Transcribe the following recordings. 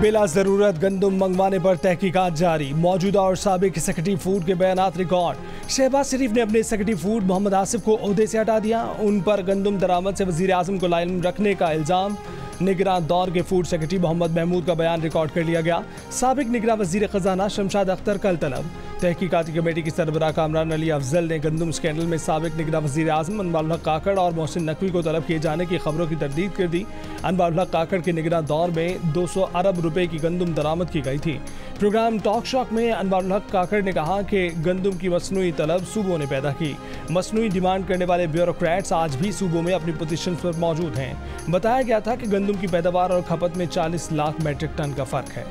बिला जरूरत गंदम मंगवाने पर तहकीकात जारी। मौजूदा और साबिक सेक्रेटरी फूड के बयानात रिकॉर्ड। शहबाज शरीफ ने अपने सेक्रेटरी फूड मोहम्मद आसिफ को ओहदे से हटा दिया। उन पर गंदम दरामद से वजीर आजम को लाइन रखने का इल्जाम। निगरान दौर के फूड सेक्रेटरी मोहम्मद महमूद का बयान रिकॉर्ड कर लिया गया। साबिक निगरान वजीर खजाना शमशाद अख्तर कल तलब। तहकीकाती कमेटी की सरबराह कामरान अली अफजल ने गंदम स्कैंडल में साबिक निगरान वजीर आजम अनवारुल हक काकड़ और मोहसिन नकवी को तलब किए जाने की खबरों की तरदीद कर दी। अनवारुल हक काकड़ के निगरान दौर में 200 अरब रुपए की गंदम दरामद की गई थी। प्रोग्राम टॉक शॉक में अनवारुल हक काकड़ ने कहा कि गंदम की मसनूई तलब सूबों ने पैदा की। मसनूई डिमांड करने वाले ब्यूरोक्रेट्स आज भी सूबों में अपनी पोजीशन पर मौजूद हैं। बताया गया था कि गंदम की पैदावार और खपत में 40 लाख मैट्रिक टन का फर्क है।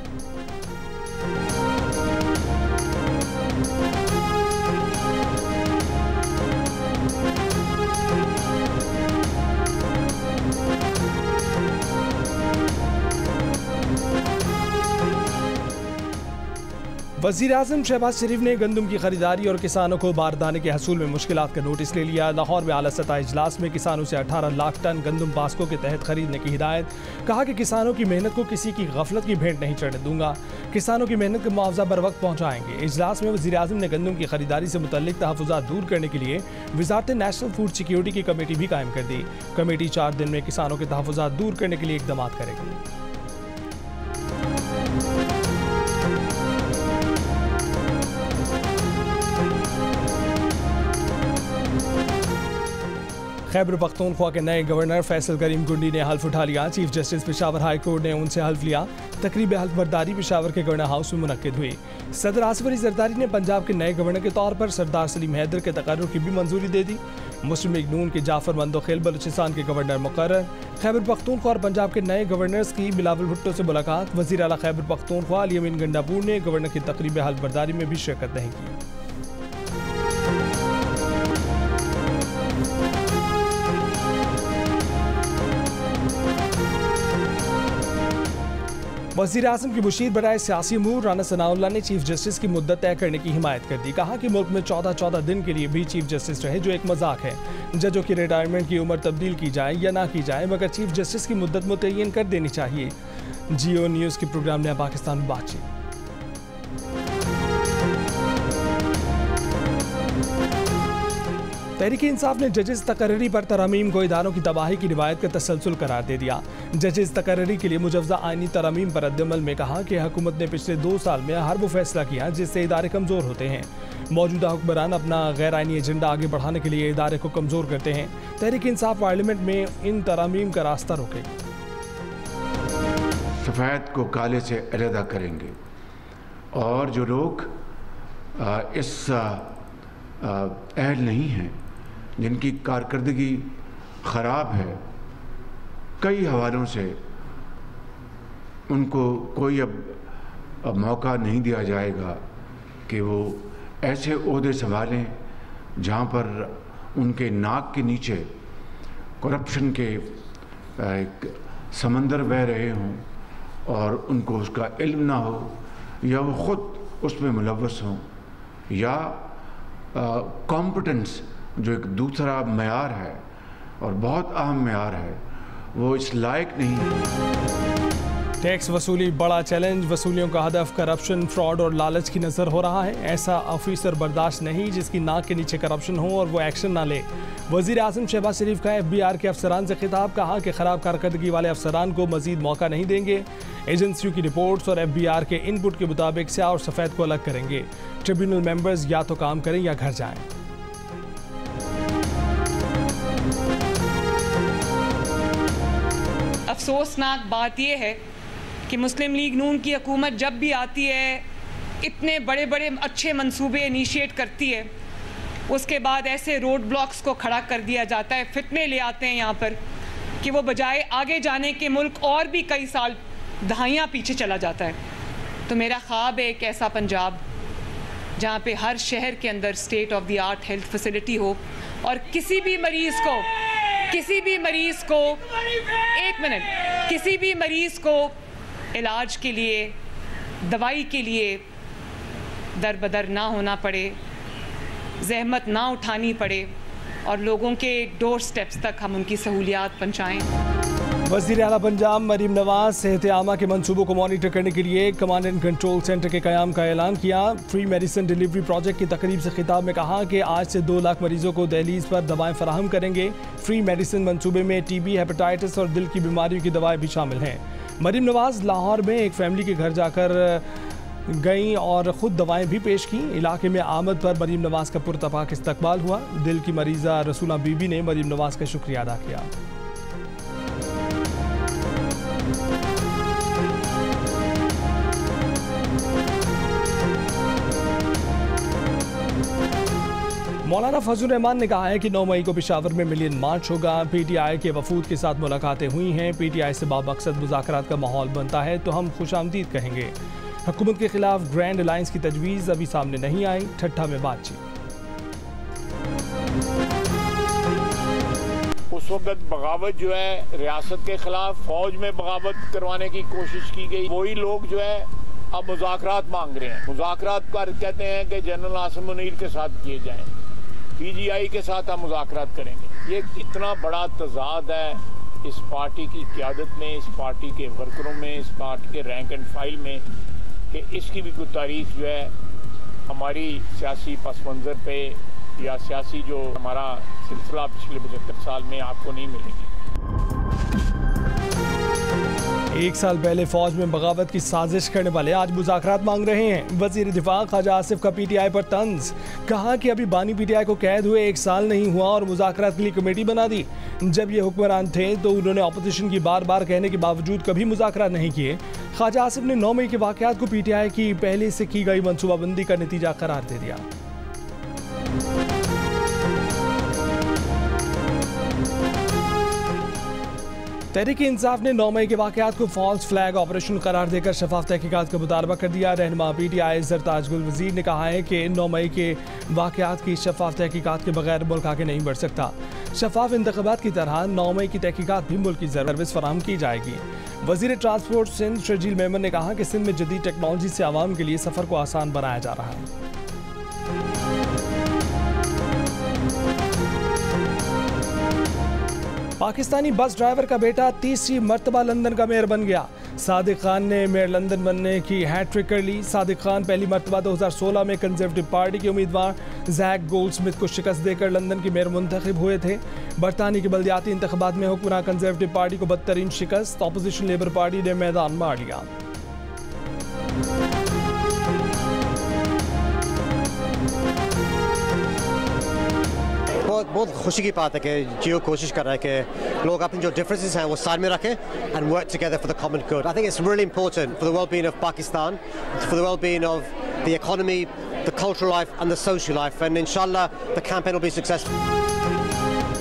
वज़ीर आज़म शहबाज शरीफ ने गंदम की खरीदारी और किसानों को बारदाने के हसूल में मुश्किलात का नोटिस ले लिया। लाहौर में आला सतह इजलास में किसानों से 18 लाख टन गंदम पास्को के तहत खरीदने की हिदायत। कहा कि किसानों की मेहनत को किसी की गफलत की भेंट नहीं चढ़ने दूंगा। किसानों की मेहनत का मुआवजा बर वक्त पहुँचाएंगे। इजलास में वज़ीर आज़म ने गंदम की खरीदारी से मुतल्लिक तहफ़्फ़ुज़ात दूर करने के लिए वज़ारत नेशनल फूड सिक्योरिटी की कमेटी भी कायम कर दी। कमेटी 4 दिन में किसानों के तहफ़्फ़ुज़ात दूर करने के लिए इक़दाम करेगी। खैबर पख्तूनख्वा के नए गवर्नर फैसल करीम गुंडी ने हल्फ उठा लिया। Chief justice Peshawar high court ने उनसे हल्फ लिया। तकरीब हल्फ बर्दारी पेशावर के गवर्नर हाउस में मुनक्किद हुई। सदर आसिफ अली जरदारी ने पंजाब के नए गवर्नर के तौर पर सरदार सलीम हैदर के तकर्रुर की भी मंजूरी दे दी। मुस्लिम लीग नून के जाफर मंदोखेल बलूचिस्तान के गवर्नर मुकर्रर। खैबर पख्तूनख्वा और पंजाब के नए गवर्नर्स की बिलावल भुट्टो से मुलाकात। वज़ीर आला खैबर पख्तूनख्वा अली अमीन गंडापुर ने गवर्नर की तकरीब हल्फ बर्दारी में भी शिरकत नहीं की। वज़ीर आज़म की मुशीर बराए सियासी अमूर राना सनाउल्लाह ने चीफ जस्टिस की मुद्दत तय करने की हिमायत कर दी। कहा कि मुल्क में 14 दिन के लिए भी चीफ जस्टिस रहे जो एक मजाक है। जजों की रिटायरमेंट की उम्र तब्दील की जाए या ना की जाए, मगर चीफ जस्टिस की मुद्दत मुतय्यन कर देनी चाहिए। जियो न्यूज़ के प्रोग्राम ने पाकिस्तान में बातचीत। तहरीक इंसाफ ने जजेस तकर्री पर तरमीम को इदारों की तबाही की रिवायत का तसलसल करार दे दिया। जजेस तकर्री के लिए मुजवजा आइनी तरमीम पर रद्दअमल में कहा कि हुकूमत ने पिछले 2 साल में हर वो फैसला किया जिससे इदारे कमज़ोर होते हैं। मौजूदा हुक्मरान अपना गैर आइनी एजेंडा आगे बढ़ाने के लिए इदारे को कमज़ोर करते हैं। तहरीक इंसाफ पार्लियामेंट में इन तरमीम का रास्ता रोकेगी। सफ़ेद को काले से अलहदा करेंगे और जो लोग इस अहल नहीं हैं, जिनकी कारकर्दगी ख़राब है, कई हवालों से उनको कोई अब मौका नहीं दिया जाएगा कि वो ऐसे ओहदे संभालें जहाँ पर उनके नाक के नीचे करप्शन के एक समंदर बह रहे हों और उनको उसका इल्म ना हो, या वो ख़ुद उसमें मुलव्वस हों, या कॉम्पिटेंस जो एक दूसरा मयार है और बहुत अहम मयार है, वो इस लायक नहीं। टैक्स वसूली बड़ा चैलेंज। वसूलियों का हदफ करप्शन, फ्रॉड और लालच की नज़र हो रहा है। ऐसा ऑफिसर बर्दाश्त नहीं जिसकी नाक के नीचे करप्शन हो और वो एक्शन ना ले। वज़ीर आज़म शहबाज शरीफ का FBI के अफसरान से खिताब। कहा कि ख़राब कारकर्दगी वाले अफसरान को मज़ीद मौका नहीं देंगे। एजेंसियों की रिपोर्ट्स और FBI के इनपुट के मुताबिक स्याह और सफ़ेद को अलग करेंगे। ट्रिब्यूनल मेंबर्स या तो काम करें या घर जाएं। अफसोसनाक बात यह है कि मुस्लिम लीग नून की हुकूमत जब भी आती है, इतने बड़े बड़े अच्छे मंसूबे इनिशिएट करती है, उसके बाद ऐसे रोड ब्लॉक्स को खड़ा कर दिया जाता है, फितने ले आते हैं यहाँ पर कि वो बजाय आगे जाने के मुल्क और भी कई साल दहाइयाँ पीछे चला जाता है। तो मेरा ख्वाब है एक ऐसा पंजाब जहाँ पे हर शहर के अंदर state of the art health facility हो और किसी भी मरीज़ को इलाज के लिए, दवाई के लिए दर बदर ना होना पड़े, ज़हमत ना उठानी पड़े और लोगों के डोर स्टेप्स तक हम उनकी सहूलियात पहुँचाएँ। वज़ीर आला पंजाब मरीम नवाज सेहत आमा के मंसूबों को मॉनिटर करने के लिए कमांड एंड कंट्रोल सेंटर के क़याम का ऐलान किया। फ्री मेडिसिन डिलीवरी प्रोजेक्ट की तकरीब से खिताब में कहा कि आज से 2 लाख मरीजों को दहलीज पर दवाएं फराहम करेंगे। फ्री मेडिसिन मंसूबे में टीबी, हेपेटाइटिस और दिल की बीमारियों की दवाएं भी शामिल हैं। मरीम नवाज लाहौर में एक फैमिली के घर जाकर गईं और ख़ुद दवाएं भी पेश की। इलाके में आमद पर मरीम नवाज का पुरतपाक इस्तकबाल हुआ। दिल की मरीज़ा रसूला बीबी ने मरीम नवाज का शुक्रिया अदा किया। मौलाना फजल रहमान ने कहा है कि 9 मई को पेशावर में मिलियन मार्च होगा। पीटीआई के वफूद के साथ मुलाकातें हुई हैं। पीटीआई से बामकसद मुज़ाकरात का माहौल बनता है तो हम खुशामदीद कहेंगे। हुकूमत के खिलाफ ग्रैंड अलायंस की तजवीज़ अभी सामने नहीं आई। ठट्ठा में बातचीत। उस वक्त बगावत जो है रियासत के खिलाफ फौज में बगावत करवाने की कोशिश की गई। वही लोग जो है अब मुज़ाकरात मांग रहे हैं। मुज़ाकरात पर कहते हैं कि जनरल आसिम मुनीर के साथ किए जाएं, पीजीआई के साथ हम मुज़ाकरात करेंगे। ये इतना बड़ा तज़ाद है इस पार्टी की क़यादत में, इस पार्टी के वर्करों में, इस पार्टी के रैंक एंड फाइल में, कि इसकी भी कोई तारीफ जो है हमारी सियासी पस मंज़र पे या सियासी जो हमारा सिलसिला पिछले 75 साल में आपको नहीं मिलेगी। 1 साल पहले फौज में बगावत की साजिश करने वाले आज मुज़ाकरात मांग रहे हैं। वज़ीर दिफा ख्वाजा आसिफ का पीटीआई पर तंज। कहा कि अभी बानी पीटीआई को कैद हुए 1 साल नहीं हुआ और मुज़ाकरात के लिए कमेटी बना दी। जब ये हुक्मरान थे तो उन्होंने अपोजिशन की बार बार कहने के बावजूद कभी मुज़ाकरात नहीं किए। ख्वाजा आसिफ ने 9 मई के वाक़यात को पीटीआई की पहले से की गई मनसूबाबंदी का नतीजा करार दे दिया। तहरीक इंसाफ ने 9 मई के वाक़यात को फॉल्स फ्लैग ऑपरेशन करार देकर शफाफ तहकीकात का मुतालबा कर दिया। रहनुमा पीटीआई सरताज गुल वज़ीर ने कहा है कि 9 मई के वाक़यात की शफाफ तहकीकात के बगैर मुल्क आगे नहीं बढ़ सकता। शफाफ इंतखाबात की तरह 9 मई की तहकीकात भी मुल्क की सर्विस फराहम की जाएगी। वज़ीर ट्रांसपोर्ट सिंध शर्जील मेमन ने कहा कि सिंध में जदीद टेक्नोलॉजी से आवाम के लिए सफ़र को आसान बनाया जा रहा है। पाकिस्तानी बस ड्राइवर का बेटा तीसरी मर्तबा लंदन का मेयर बन गया। सादिक खान ने मेयर लंदन बनने की हैट्रिक कर ली। सादिक खान पहली मर्तबा 2016 में कंजर्वेटिव पार्टी के उम्मीदवार जैक गोल्डस्मिथ को शिकस्त देकर लंदन के मेयर मुंतखब हुए थे। बरतानी के बल्दियाती इंतखाबात में हुक्मरान कंजर्वेटिव पार्टी को बदतरीन शिकस्त। अपोजिशन लेबर पार्टी ने मैदान मार लिया। बहुत खुशी की बात है कि जियो कोशिश कर रहा है कि लोग अपनी जो डिफरेंसेस हैं वो साइड में रखें and work together for the common good. I think it's really important for the well-being of Pakistan, for the well-being of the economy, the cultural life and the social life, and इंशाल्लाह the campaign will be successful.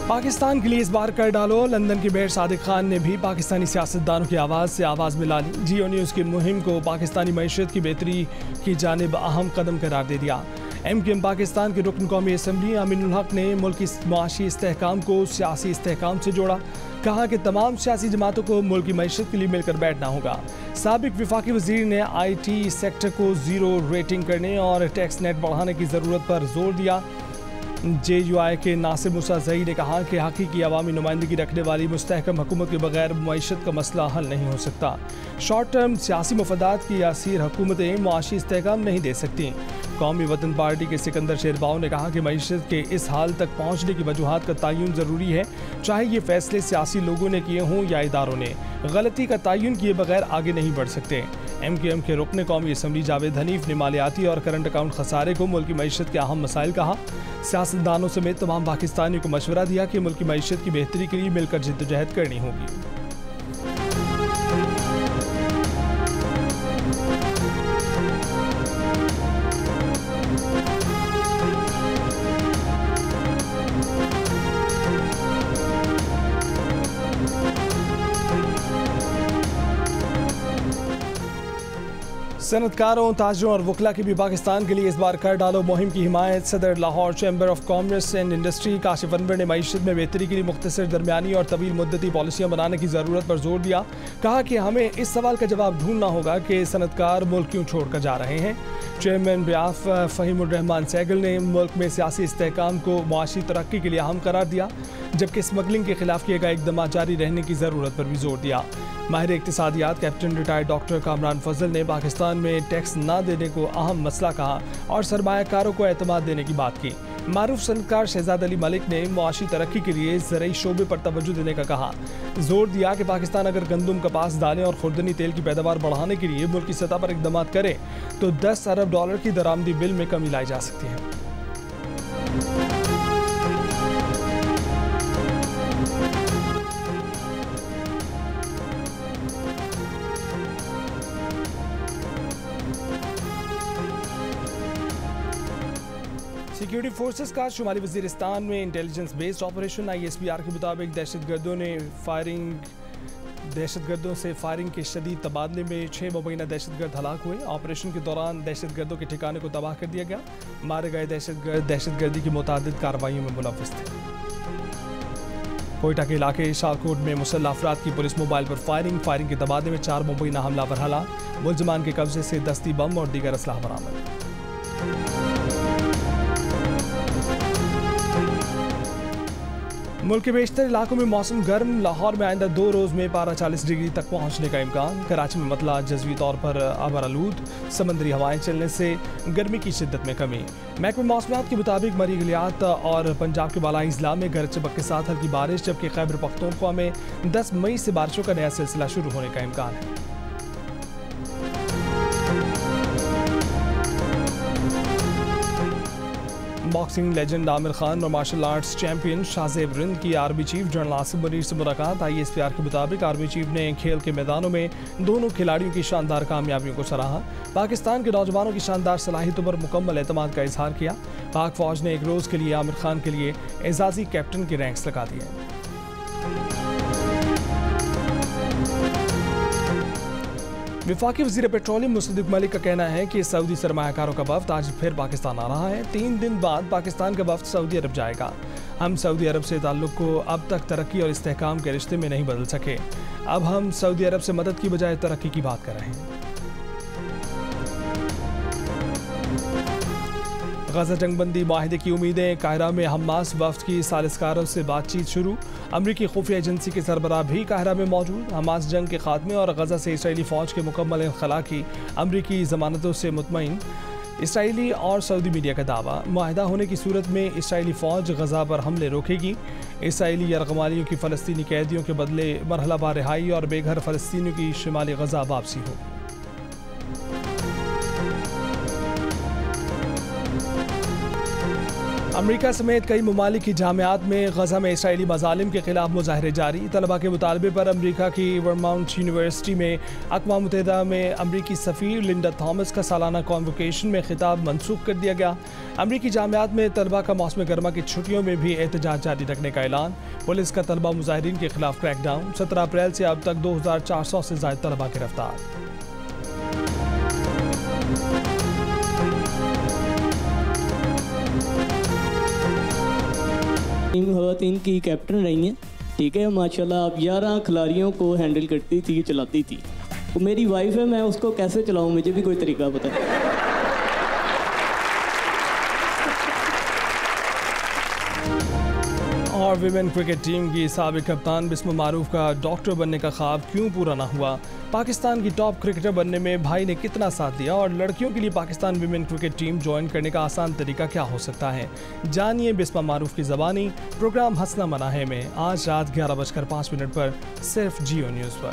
Pakistan के लिए इस बार कर डालो। London के mayor Sadiq Khan ने भी पाकिस्तानी सियासतदानों की आवाज़ से आवाज़ मिला ली। जियो न्यूज़ की मुहिम को पाकिस्तानी मईशत की बेहतरी की जानिब अहम कदम करार दे दिया। MKM पाकिस्तान के रुकन कौमी असम्बली अमीनुल हक ने मुल्की माशी इस्तेहकाम को सियासी इस्तेहकाम से जोड़ा। कहा कि तमाम सियासी जमातों को मुल्क की मईशत के लिए मिलकर बैठना होगा। साबिक वफाकी वज़ीर ने IT सेक्टर को 0 रेटिंग करने और टैक्स नेट बढ़ाने की ज़रूरत पर जोर दिया। JUI के नासिर मूसा ज़ई ने कहा कि हकीकी अवामी नुमाइंदगी रखने वाली मुस्तहकम हुकूमत के बगैर मईशत का मसला हल नहीं हो सकता। शॉर्ट टर्म सियासी मफादात की यासीर हुकूमतें मुआशी इस्तेहकाम नहीं दे सकती। कौमी वतन पार्टी के सिकंदर शेरबाव ने कहा कि मईशत के इस हाल तक पहुँचने की वजूहात का तयन ज़रूरी है, चाहे ये फैसले सियासी लोगों ने किए हों या इदारों ने। गलती का तयन किए बगैर आगे नहीं बढ़ सकते। MKM के रुकन कौमी असम्बली जावेद हनीफ ने मालियाती और करंट अकाउंट खसारे को मुल्क की मईशत के अहम मसाइल कहा। सियासतदानों समेत तमाम पाकिस्तानियों को मशवरा दिया कि मुल्क की मईशत की बेहतरी के लिए मिलकर जिद्दोजहद करनी होगी। सनतकारों, ताजरों और वकला की भी पाकिस्तान के लिए इस बार कर डालो मुहिम की हिमायत। सदर Lahore chamber of commerce and industry Kashif Anwar ने मईशत में बेहतरी के लिए मुख्तसर, दरमियानी और तवील मुद्दती पॉलिसियाँ बनाने की ज़रूरत पर जोर दिया। कहा कि हमें इस सवाल का जवाब ढूंढना होगा कि सनतकार मुल्क क्यों छोड़ कर जा रहे हैं। चेयरमैन ब्याफ फ़हीमुर्रहमान सहगल ने मुल्क में सियासी इस्तेहकाम को मुआशी तरक्की के लिए अहम करार दिया, जबकि स्मगलिंग के खिलाफ किए गए इक़दाम जारी रहने की ज़रूरत पर भी जोर दिया। माहिर इक़्तिसादियात कैप्टन रिटायर्ड डॉक्टर कामरान फजल ने पाकिस्तान में टैक्स न देने को अहम मसला कहा और सरमायाकारों को एतमाद देने की बात की। मारूफ सनकार शहजाद अली मलिक ने मुआशी तरक्की के लिए ज़रई शोबे पर तवज्जो देने का कहा। जोर दिया कि पाकिस्तान अगर गंदम, कपास, दालें और खुर्दनी तेल की पैदावार बढ़ाने के लिए मुल्की सतह पर इक़दाम करे तो $10 अरब की दरामदी बिल में कमी लाई जा सकती है। सिक्योरिटी फोर्सेस का शुमाली वजीरिस्तान में इंटेलिजेंस बेस्ड ऑपरेशन ISPR के मुताबिक दहशतगर्दों से फायरिंग के शदीद तबादले में 6 मुबैना दहशतगर्द हलाक हुए। ऑपरेशन के दौरान दहशतगर्दों के ठिकाने को तबाह कर दिया गया। मारे गए दहशतगर्द दहशतगर्दी की मुतादिद कार्रवाइयों में मुलव्विस थे। कोयटा के इलाके शाहकोट में मुसल्लह अफराद की पुलिस मोबाइल पर फायरिंग के तबादले में 4 मुबैना हमलावर हलाक। मुलजमान के कब्जे से दस्ती बम और दीगर असलाह बरामद। मुल्क के बेशतर इलाकों में मौसम गर्म। लाहौर में आइंदा 2 रोज़ में पारा 40 डिग्री तक पहुंचने का इम्कान। कराची में मतला जज़वी तौर पर आबरालूद, समंदरी हवाएं चलने से गर्मी की शिद्दत में कमी। महकमे मौसमियात के मुताबिक मरी गलियात और पंजाब के बालाई अजला में गरज चमक के साथ हल्की बारिश, जबकि खैबर पख्तूनख्वा में 10 मई से बारिशों का नया सिलसिला शुरू होने का इम्कान है। बॉक्सिंग लेजेंड आमिर खान और martial arts champion Shahzeb Rind की army chief general Asim Munir से मुलाकात। ISPR के मुताबिक आर्मी चीफ ने खेल के मैदानों में दोनों खिलाड़ियों की शानदार कामयाबियों को सराहा। पाकिस्तान के नौजवानों की शानदार सलाहियतों पर मुकम्मल एतमाद का इजहार किया। पाक फौज ने एक रोज़ के लिए आमिर खान के लिए एजाजी कैप्टन की रैंक्स लगा दी है। वफाकी वज़ीर पेट्रोलियम मुसद्दिक मलिक का कहना है कि सऊदी सरमायाकारों का वफ्द आज फिर पाकिस्तान आ रहा है। 3 दिन बाद पाकिस्तान का वफ्द सऊदी अरब जाएगा। हम सऊदी अरब से ताल्लुक़ को अब तक तरक्की और इस्तेहकाम के रिश्ते में नहीं बदल सके। अब हम सऊदी अरब से मदद की बजाय तरक्की की बात कर रहे हैं। गजा जंगबंदी माहिदे की उम्मीदें। काहिरा में हमास वफ्द की सालिसकारों से बातचीत शुरू। अमरीकी खुफिया एजेंसी के सरबराह भी काहिरा में मौजूद। हमास जंग के खात्मे और गजा से इसराइली फ़ौज के मुकम्मल इनखला की अमरीकी ज़मानतों से मुतमईन। इसराइली और सऊदी मीडिया का दावा, मुआहदा होने की सूरत में इसराइली फ़ौज गजा पर हमले रोकेगी। इसराइली यरगमालियों की फ़लस्तीनी कैदियों के बदले मरहलावार रिहाई और बेघर फ़लस्तीनियों की शुमाली गजा वापसी हो। अमेरिका समेत कई ममालिक की जामियात में गजा में इसराइली मज़ालिम के खिलाफ मुजाहरे जारी। तलबा के मुतालबे पर अमेरिका की वर्माउंट यूनिवर्सिटी में अक़वाम मुत्तहिदा में अमरीकी सफ़ीर लिंडा थॉमस का सालाना कॉन्वोकेशन में खिताब मनसूख कर दिया गया। अमरीकी जामियात में तलबा का मौसम गर्मा की छुट्टियों में भी एहतजाज जारी रखने का ऐलान। पुलिस का तलबा मुजाहिरीन के खिलाफ क्रैकडाउन। 17 अप्रैल से अब तक 2400 से ज़ायद तलबा गिरफ्तार। टीम ख़वातीन की कैप्टन रही हैं, ठीक है माशाल्लाह। आप 11 खिलाड़ियों को हैंडल करती थी, चलाती थी। वो मेरी वाइफ है, मैं उसको कैसे चलाऊं, मुझे भी कोई तरीका पता है। और विमेन क्रिकेट टीम की साबिक कप्तान बिस्मा मारूफ का डॉक्टर बनने का ख्वाब क्यों पूरा ना हुआ? पाकिस्तान की टॉप क्रिकेटर बनने में भाई ने कितना साथ दिया? और लड़कियों के लिए Pakistan women cricket team join करने का आसान तरीका क्या हो सकता है? जानिए बिस्मा मारूफ की ज़बानी। प्रोग्राम हंसना मना है में आज रात 11:05 पर सिर्फ जियो न्यूज़ पर।